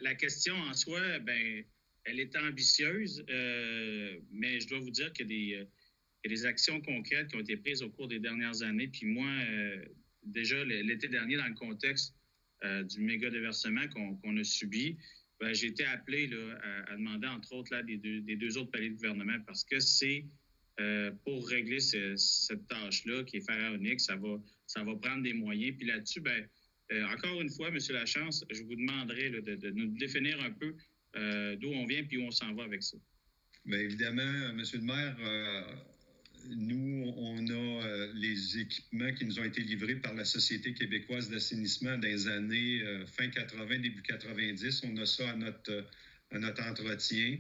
la question en soi, ben, elle est ambitieuse, mais je dois vous dire qu'il y a des actions concrètes qui ont été prises au cours des dernières années. Puis moi, déjà l'été dernier, dans le contexte du méga déversement qu'on a subi, ben, j'ai été appelé là, à demander, entre autres, là, des deux autres paliers de gouvernement parce que c'est pour régler cette tâche-là qui est pharaonique, ça va prendre des moyens. Puis là-dessus, ben, encore une fois, M. Lachance, je vous demanderai là, de nous définir un peu d'où on vient puis où on s'en va avec ça. Bien évidemment, M. le maire, nous, on a les équipements qui nous ont été livrés par la Société québécoise d'assainissement dans les années fin 80, début 90. On a ça à notre entretien.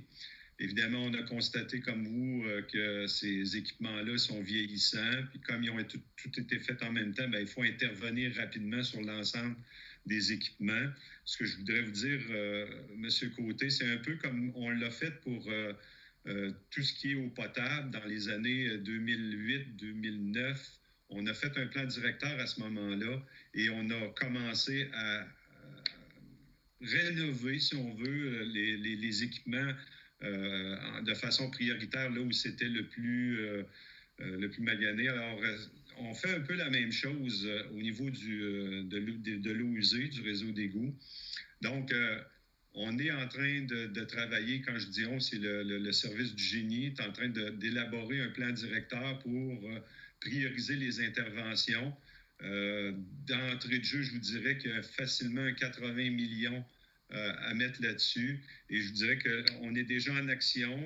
Évidemment, on a constaté comme vous que ces équipements-là sont vieillissants. Puis comme ils ont tout été fait en même temps, bien, il faut intervenir rapidement sur l'ensemble des équipements. Ce que je voudrais vous dire, M. Côté, c'est un peu comme on l'a fait pour tout ce qui est eau potable dans les années 2008-2009. On a fait un plan directeur à ce moment-là et on a commencé à rénover, si on veut, les équipements de façon prioritaire là où c'était le plus magané. Alors, on fait un peu la même chose au niveau de l'eau usée, du réseau d'égouts. Donc, on est en train de travailler, quand je dis on, c'est le service du génie, est en train d'élaborer un plan directeur pour prioriser les interventions. D'entrée de jeu, je vous dirais qu'il y a facilement 80 millions à mettre là-dessus. Et je vous dirais qu'on est déjà en action.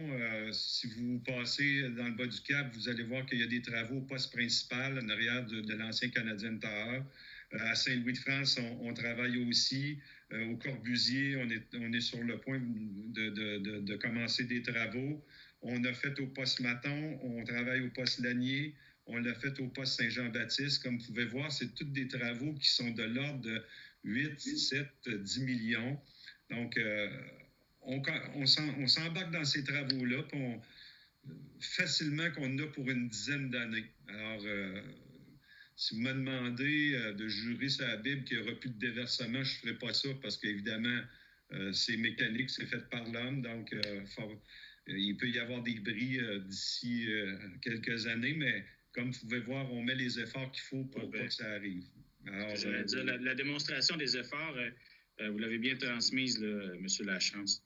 Si vous passez dans le bas du Cap, vous allez voir qu'il y a des travaux au poste principal en arrière de l'ancien Canadien Tower. À Saint-Louis-de-France, on travaille aussi. Au Corbusier, on est sur le point de commencer des travaux. On a fait au poste Maton, on travaille au poste Lanier, on l'a fait au poste Saint-Jean-Baptiste. Comme vous pouvez voir, c'est tous des travaux qui sont de l'ordre de 8, 7, 10 millions. Donc, on s'embarque dans ces travaux-là, facilement qu'on a pour une dizaine d'années. Alors, si vous me demandez de jurer sur la Bible qu'il n'y aura plus de déversement, je ne ferai pas ça parce qu'évidemment, c'est mécanique, c'est fait par l'homme. Donc, il peut y avoir des bris d'ici quelques années, mais comme vous pouvez voir, on met les efforts qu'il faut pour pas que ça arrive. Alors, la démonstration des efforts, vous l'avez bien transmise, là, M. Lachance.